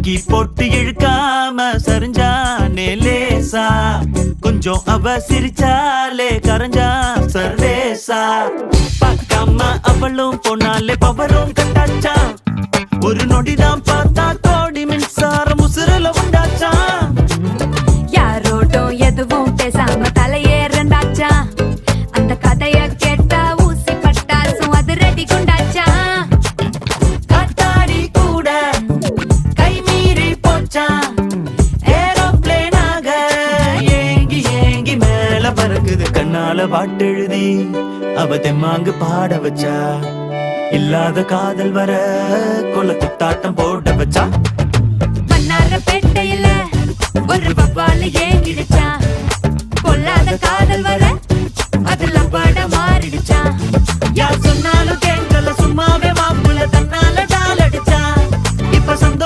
லுங்கி போட்டு இழுக்காம சரிஞ்சானே லேசா, கொஞ்சம் அவ சிரிச்சாலே கரைஞ்சா சர்வேசா. பார்க்காம அவளும் போனாலே பவரும் கட்டாச்சா, ஒரு நொடிதான் பார்த்தா கோடி மின்சாரம் உசுரல உண்டாச்சா. யாரோட்டும் எதுவும் பேசாம தலையேறண்டாச்சா, அந்த கதைய கேட்டா ஊசி பட்டாசும் அது ரெடி குண்டாச்சா. காத்தாடி கூட கை மீறி போச்சா, ஏரோப்ளேனாக ஏங்கி ஏங்கி மேல பறக்குது. கண்ணால பாட்டெழுதி அவ தெம்மாங்கு பாட வச்சா, இல்லாத காதல் வர கொல குத்தாட்டம் போட வச்சா.